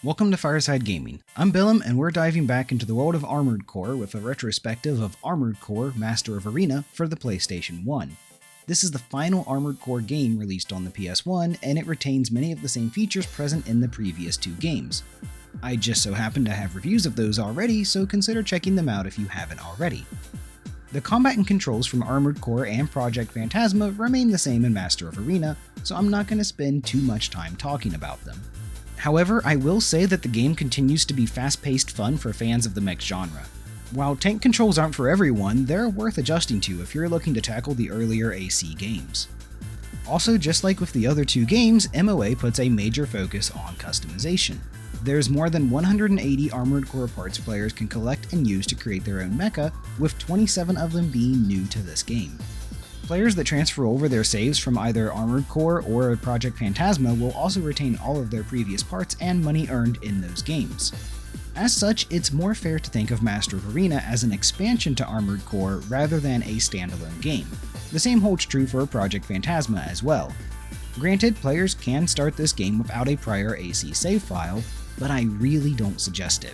Welcome to Fireside Gaming. I'm Billum, and we're diving back into the world of Armored Core with a retrospective of Armored Core Master of Arena for the PlayStation 1. This is the final Armored Core game released on the PS1, and it retains many of the same features present in the previous two games. I just so happen to have reviews of those already, so consider checking them out if you haven't already. The combat and controls from Armored Core and Project Phantasma remain the same in Master of Arena, so I'm not going to spend too much time talking about them. However, I will say that the game continues to be fast-paced fun for fans of the mech genre. While tank controls aren't for everyone, they're worth adjusting to if you're looking to tackle the earlier AC games. Also, just like with the other two games, MOA puts a major focus on customization. There's more than 180 Armored Core parts players can collect and use to create their own mecha, with 27 of them being new to this game. Players that transfer over their saves from either Armored Core or Project Phantasma will also retain all of their previous parts and money earned in those games. As such, it's more fair to think of Master of Arena as an expansion to Armored Core rather than a standalone game. The same holds true for Project Phantasma as well. Granted, players can start this game without a prior AC save file, but I really don't suggest it.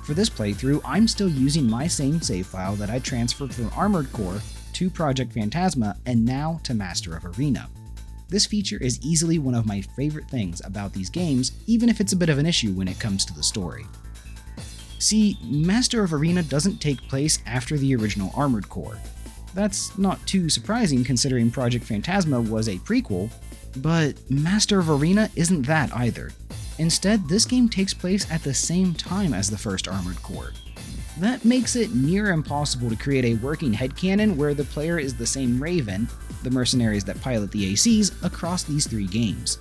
For this playthrough, I'm still using my same save file that I transferred from Armored Core to Project Phantasma and now to Master of Arena. This feature is easily one of my favorite things about these games, even if it's a bit of an issue when it comes to the story. See, Master of Arena doesn't take place after the original Armored Core. That's not too surprising considering Project Phantasma was a prequel, but Master of Arena isn't that either. Instead, this game takes place at the same time as the first Armored Core. That makes it near impossible to create a working headcanon where the player is the same Raven, the mercenaries that pilot the ACs, across these three games.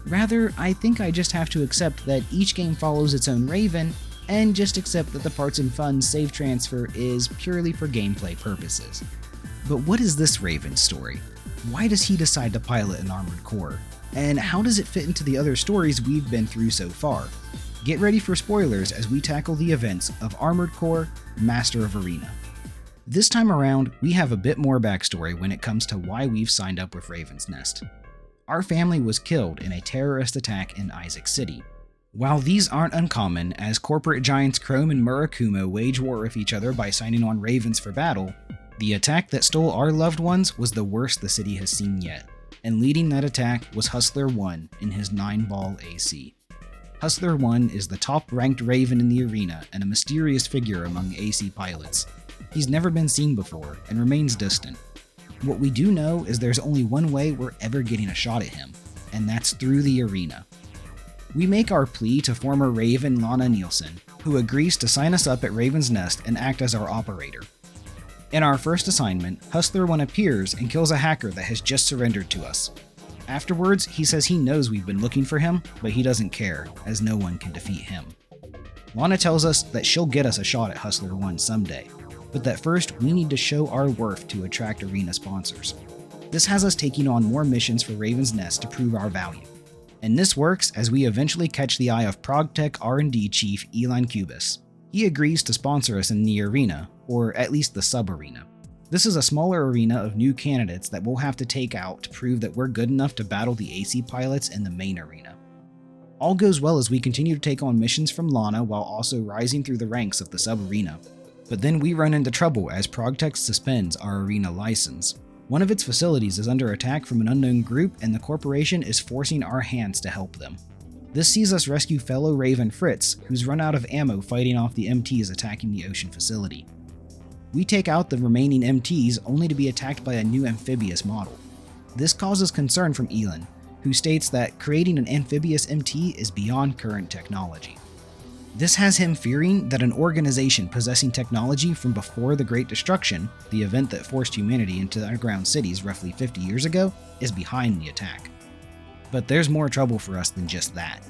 Rather, I think I just have to accept that each game follows its own Raven, and just accept that the parts and funds save transfer is purely for gameplay purposes. But what is this Raven's story? Why does he decide to pilot an Armored Core? And how does it fit into the other stories we've been through so far? Get ready for spoilers as we tackle the events of Armored Core Master of Arena. This time around, we have a bit more backstory when it comes to why we've signed up with Raven's Nest. Our family was killed in a terrorist attack in Isaac City. While these aren't uncommon, as corporate giants Chrome and Murakumo wage war with each other by signing on Ravens for battle, the attack that stole our loved ones was the worst the city has seen yet, and leading that attack was Hustler 1 in his nineball AC. Hustler 1 is the top-ranked Raven in the arena and a mysterious figure among AC pilots. He's never been seen before and remains distant. What we do know is there's only one way we're ever getting a shot at him, and that's through the arena. We make our plea to former Raven Lana Nielsen, who agrees to sign us up at Raven's Nest and act as our operator. In our first assignment, Hustler 1 appears and kills a hacker that has just surrendered to us. Afterwards, he says he knows we've been looking for him, but he doesn't care, as no one can defeat him. Lana tells us that she'll get us a shot at Hustler 1 someday, but that first we need to show our worth to attract arena sponsors. This has us taking on more missions for Raven's Nest to prove our value. And this works as we eventually catch the eye of ProgTech R&D chief Elon Cubis. He agrees to sponsor us in the arena, or at least the sub-arena. This is a smaller arena of new candidates that we'll have to take out to prove that we're good enough to battle the AC pilots in the main arena. All goes well as we continue to take on missions from Lana while also rising through the ranks of the sub-arena. But then we run into trouble as ProgTech suspends our arena license. One of its facilities is under attack from an unknown group, and the corporation is forcing our hands to help them. This sees us rescue fellow Raven Fritz, who's run out of ammo fighting off the MTs attacking the ocean facility. We take out the remaining MTs only to be attacked by a new amphibious model. This causes concern from Elon, who states that creating an amphibious MT is beyond current technology. This has him fearing that an organization possessing technology from before the Great Destruction, the event that forced humanity into underground cities roughly 50 years ago, is behind the attack. But there's more trouble for us than just that.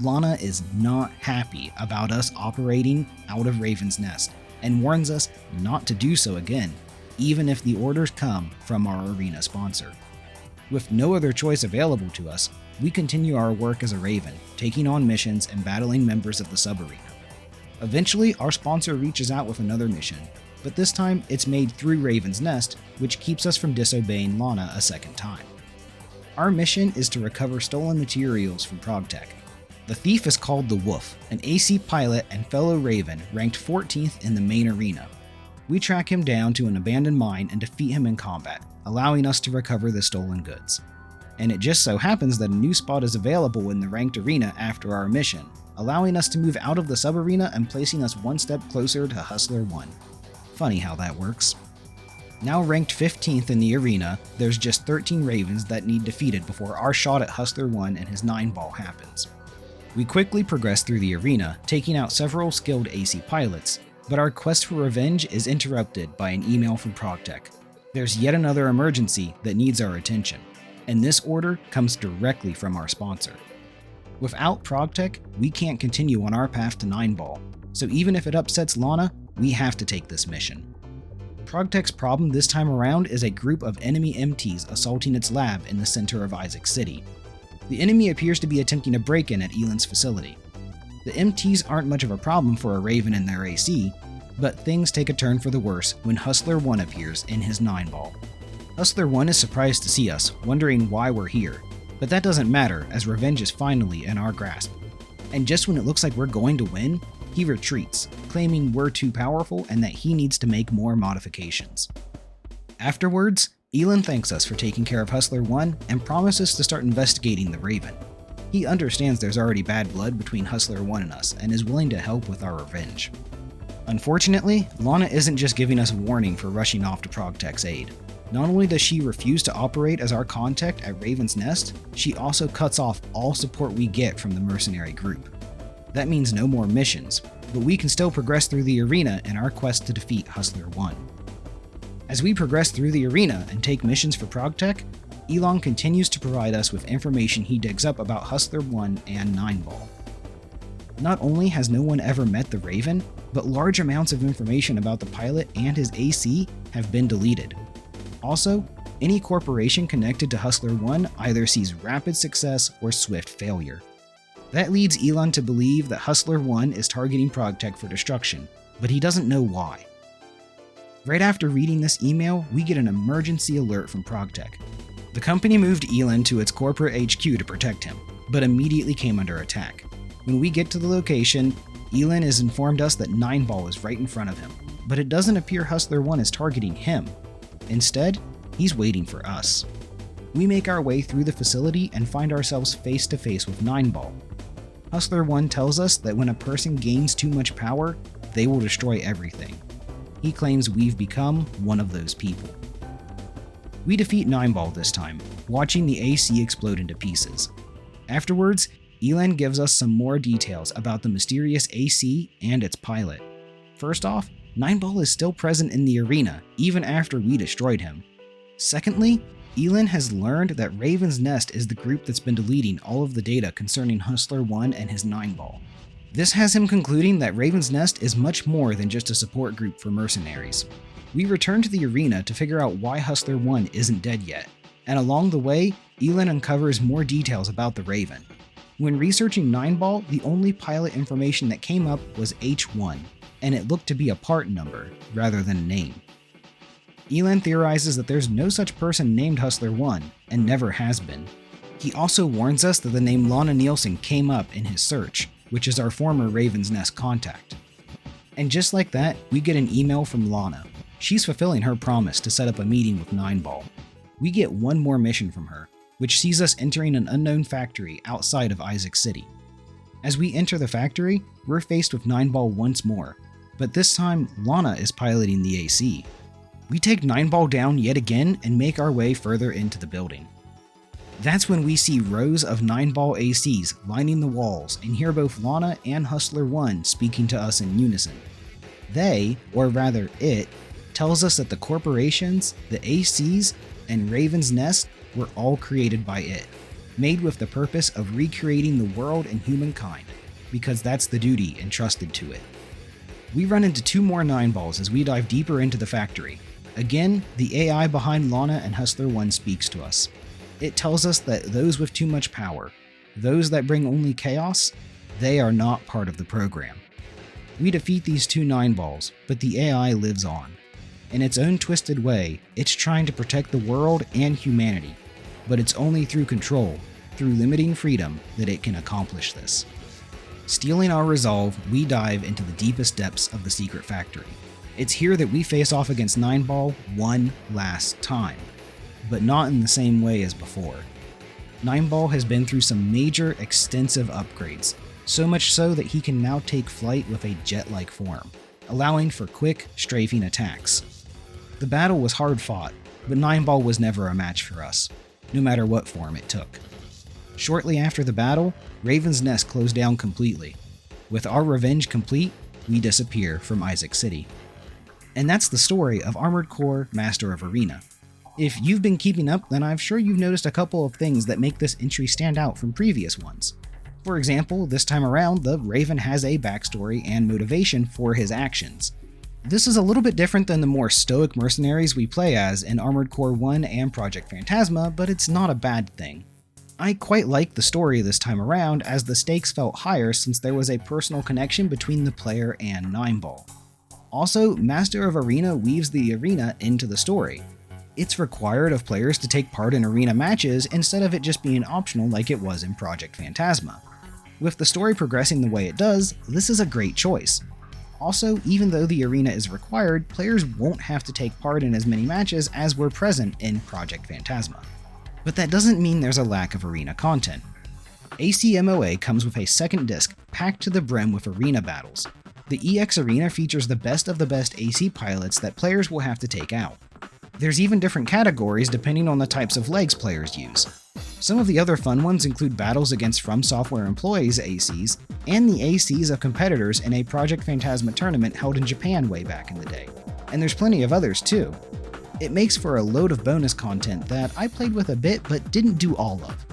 Lana is not happy about us operating out of Raven's Nest, and warns us not to do so again, even if the orders come from our arena sponsor. With no other choice available to us, we continue our work as a Raven, taking on missions and battling members of the sub-arena. Eventually, our sponsor reaches out with another mission, but this time it's made through Raven's Nest, which keeps us from disobeying Lana a second time. Our mission is to recover stolen materials from ProgTech. The thief is called the Wolf, an AC pilot and fellow Raven ranked 14th in the main arena. We track him down to an abandoned mine and defeat him in combat, allowing us to recover the stolen goods. And it just so happens that a new spot is available in the ranked arena after our mission, allowing us to move out of the sub-arena and placing us one step closer to Hustler 1. Funny how that works. Now ranked 15th in the arena, there's just 13 Ravens that need defeated before our shot at Hustler 1 and his 9-ball happens. We quickly progress through the arena, taking out several skilled AC pilots, but our quest for revenge is interrupted by an email from ProgTech. There's yet another emergency that needs our attention, and this order comes directly from our sponsor. Without ProgTech, we can't continue on our path to 9-ball, so even if it upsets Lana, we have to take this mission. ProgTech's problem this time around is a group of enemy MTs assaulting its lab in the center of Isaac City. The enemy appears to be attempting a break-in at Elan's facility. The MTs aren't much of a problem for a Raven in their AC, but things take a turn for the worse when Hustler 1 appears in his 9-ball. Hustler 1 is surprised to see us, wondering why we're here, but that doesn't matter as revenge is finally in our grasp. And just when it looks like we're going to win, he retreats, claiming we're too powerful and that he needs to make more modifications. Afterwards, Elan thanks us for taking care of Hustler 1 and promises to start investigating the Raven. He understands there's already bad blood between Hustler 1 and us and is willing to help with our revenge. Unfortunately, Lana isn't just giving us a warning for rushing off to ProgTech's aid. Not only does she refuse to operate as our contact at Raven's Nest, she also cuts off all support we get from the mercenary group. That means no more missions, but we can still progress through the arena in our quest to defeat Hustler 1. As we progress through the arena and take missions for ProgTech, Elan continues to provide us with information he digs up about Hustler 1 and 9-ball. Not only has no one ever met the Raven, but large amounts of information about the pilot and his AC have been deleted. Also, any corporation connected to Hustler 1 either sees rapid success or swift failure. That leads Elan to believe that Hustler 1 is targeting ProgTech for destruction, but he doesn't know why. Right after reading this email, we get an emergency alert from ProgTech. The company moved Elan to its corporate HQ to protect him, but immediately came under attack. When we get to the location, Elan has informed us that 9-ball is right in front of him, but it doesn't appear Hustler 1 is targeting him. Instead, he's waiting for us. We make our way through the facility and find ourselves face to face with 9-ball. Hustler 1 tells us that when a person gains too much power, they will destroy everything. He claims we've become one of those people. We defeat 9-ball this time, watching the AC explode into pieces. Afterwards, Elan gives us some more details about the mysterious AC and its pilot. First off, 9-ball is still present in the arena, even after we destroyed him. Secondly, Elan has learned that Raven's Nest is the group that's been deleting all of the data concerning Hustler 1 and his 9-ball. This has him concluding that Raven's Nest is much more than just a support group for mercenaries. We return to the arena to figure out why Hustler 1 isn't dead yet, and along the way, Elan uncovers more details about the Raven. When researching 9-ball, the only pilot information that came up was H1, and it looked to be a part number rather than a name. Elan theorizes that there's no such person named Hustler 1, and never has been. He also warns us that the name Lana Nielsen came up in his search, which is our former Raven's Nest contact. And just like that, we get an email from Lana. She's fulfilling her promise to set up a meeting with 9-ball. We get one more mission from her, which sees us entering an unknown factory outside of Isaac City. As we enter the factory, we're faced with 9-ball once more, but this time Lana is piloting the AC. We take 9-ball down yet again and make our way further into the building. That's when we see rows of 9-ball ACs lining the walls and hear both Lana and Hustler 1 speaking to us in unison. They, or rather it, tells us that the corporations, the ACs, and Raven's Nest were all created by it, made with the purpose of recreating the world and humankind, because that's the duty entrusted to it. We run into 2 more 9-balls as we dive deeper into the factory. Again, the AI behind Lana and Hustler 1 speaks to us. It tells us that those with too much power, those that bring only chaos, they are not part of the program. We defeat these 2 9-balls, but the AI lives on. In its own twisted way, it's trying to protect the world and humanity, but it's only through control, through limiting freedom, that it can accomplish this. Stealing our resolve, we dive into the deepest depths of the secret factory. It's here that we face off against Nineball one last time, but not in the same way as before. Nineball has been through some major, extensive upgrades, so much so that he can now take flight with a jet-like form, allowing for quick, strafing attacks. The battle was hard fought, but Nineball was never a match for us, no matter what form it took. Shortly after the battle, Raven's Nest closed down completely. With our revenge complete, we disappear from Isaac City. And that's the story of Armored Core Master of Arena. If you've been keeping up, then I'm sure you've noticed a couple of things that make this entry stand out from previous ones. For example, this time around, the Raven has a backstory and motivation for his actions. This is a little bit different than the more stoic mercenaries we play as in Armored Core 1 and Project Phantasma, but it's not a bad thing. I quite like the story this time around, as the stakes felt higher since there was a personal connection between the player and Nineball. Also, Master of Arena weaves the arena into the story. It's required of players to take part in arena matches instead of it just being optional like it was in Project Phantasma. With the story progressing the way it does, this is a great choice. Also, even though the arena is required, players won't have to take part in as many matches as were present in Project Phantasma. But that doesn't mean there's a lack of arena content. ACMOA comes with a second disc packed to the brim with arena battles. The EX Arena features the best of the best AC pilots that players will have to take out. There's even different categories depending on the types of legs players use. Some of the other fun ones include battles against From Software employees' ACs, and the ACs of competitors in a Project Phantasma tournament held in Japan way back in the day. And there's plenty of others too. It makes for a load of bonus content that I played with a bit but didn't do all of.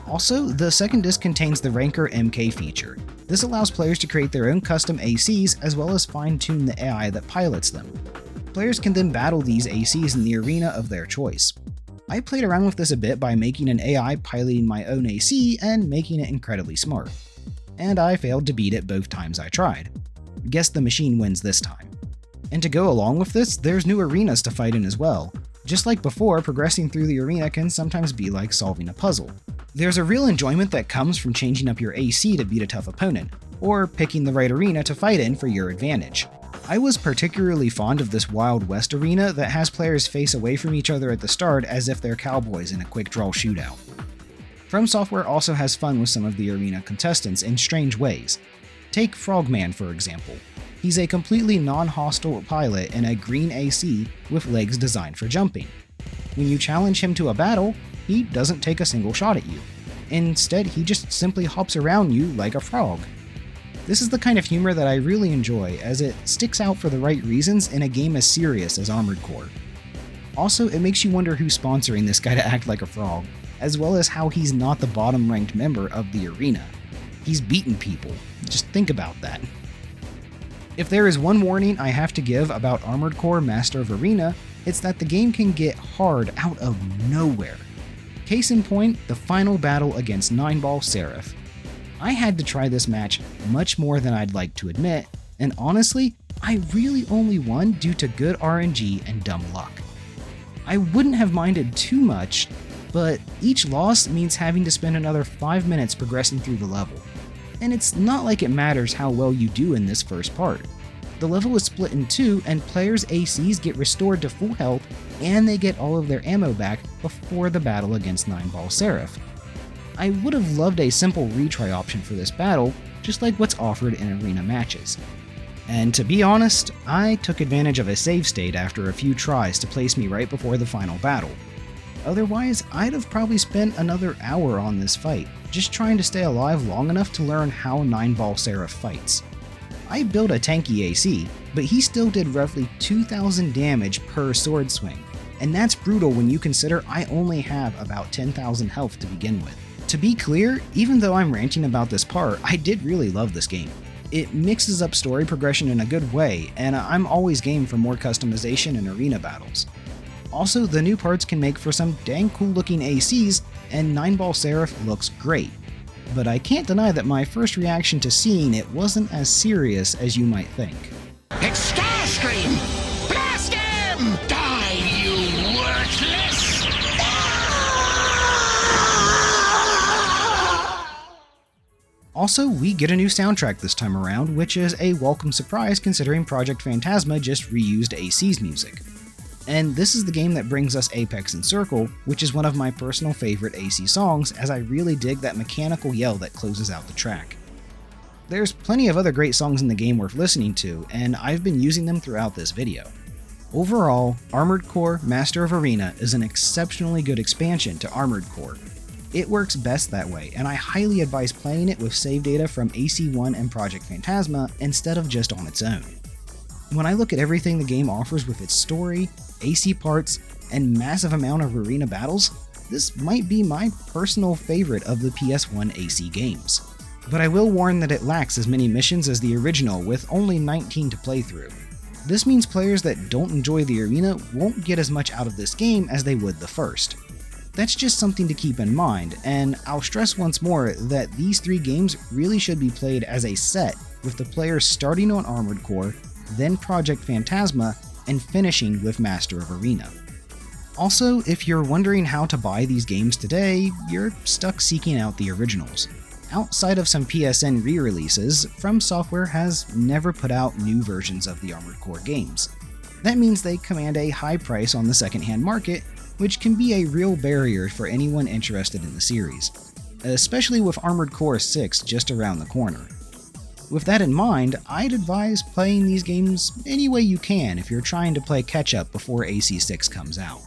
Also, the second disc contains the Ranker MK feature. This allows players to create their own custom ACs as well as fine-tune the AI that pilots them. Players can then battle these ACs in the arena of their choice. I played around with this a bit by making an AI piloting my own AC and making it incredibly smart. And I failed to beat it both times I tried. Guess the machine wins this time. And to go along with this, there's new arenas to fight in as well. Just like before, progressing through the arena can sometimes be like solving a puzzle. There's a real enjoyment that comes from changing up your AC to beat a tough opponent, or picking the right arena to fight in for your advantage. I was particularly fond of this Wild West arena that has players face away from each other at the start as if they're cowboys in a quick draw shootout. From Software also has fun with some of the arena contestants in strange ways. Take Frogman for example. He's a completely non-hostile pilot in a green AC with legs designed for jumping. When you challenge him to a battle, he doesn't take a single shot at you. Instead, he just simply hops around you like a frog. This is the kind of humor that I really enjoy, as it sticks out for the right reasons in a game as serious as Armored Core. Also, it makes you wonder who's sponsoring this guy to act like a frog, as well as how he's not the bottom-ranked member of the arena. He's beaten people. Just think about that. If there is one warning I have to give about Armored Core Master of Arena, it's that the game can get hard out of nowhere. Case in point, the final battle against Nineball Seraph. I had to try this match much more than I'd like to admit, and honestly, I really only won due to good RNG and dumb luck. I wouldn't have minded too much, but each loss means having to spend another 5 minutes progressing through the level. And it's not like it matters how well you do in this first part. The level is split in two, and players' ACs get restored to full health, and they get all of their ammo back before the battle against Nineball Seraph. I would have loved a simple retry option for this battle, just like what's offered in arena matches. And to be honest, I took advantage of a save state after a few tries to place me right before the final battle. Otherwise, I'd have probably spent another hour on this fight, just trying to stay alive long enough to learn how Nineball Seraph fights. I built a tanky AC, but he still did roughly 2,000 damage per sword swing, and that's brutal when you consider I only have about 10,000 health to begin with. To be clear, even though I'm ranting about this part, I did really love this game. It mixes up story progression in a good way, and I'm always game for more customization in arena battles. Also, the new parts can make for some dang cool looking ACs, and Nineball Seraph looks great. But I can't deny that my first reaction to seeing it wasn't as serious as you might think. It's Starscream! Blast him! Die, you worthless! Also, we get a new soundtrack this time around, which is a welcome surprise considering Project Phantasma just reused AC's music. And this is the game that brings us Apex and Circle, which is one of my personal favorite AC songs, as I really dig that mechanical yell that closes out the track. There's plenty of other great songs in the game worth listening to, and I've been using them throughout this video. Overall, Armored Core Master of Arena is an exceptionally good expansion to Armored Core. It works best that way, and I highly advise playing it with save data from AC1 and Project Phantasma instead of just on its own. When I look at everything the game offers with its story, AC parts, and massive amount of arena battles, this might be my personal favorite of the PS1 AC games. But I will warn that it lacks as many missions as the original, with only 19 to play through. This means players that don't enjoy the arena won't get as much out of this game as they would the first. That's just something to keep in mind, and I'll stress once more that these 3 games really should be played as a set, with the players starting on Armored Core, then Project Phantasma, and finishing with Master of Arena. Also, if you're wondering how to buy these games today, you're stuck seeking out the originals. Outside of some PSN re-releases, From Software has never put out new versions of the Armored Core games. That means they command a high price on the secondhand market, which can be a real barrier for anyone interested in the series, especially with Armored Core 6 just around the corner. With that in mind, I'd advise playing these games any way you can if you're trying to play catch-up before AC6 comes out.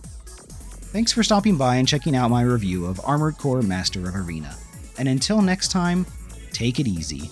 Thanks for stopping by and checking out my review of Armored Core Master of Arena, and until next time, take it easy.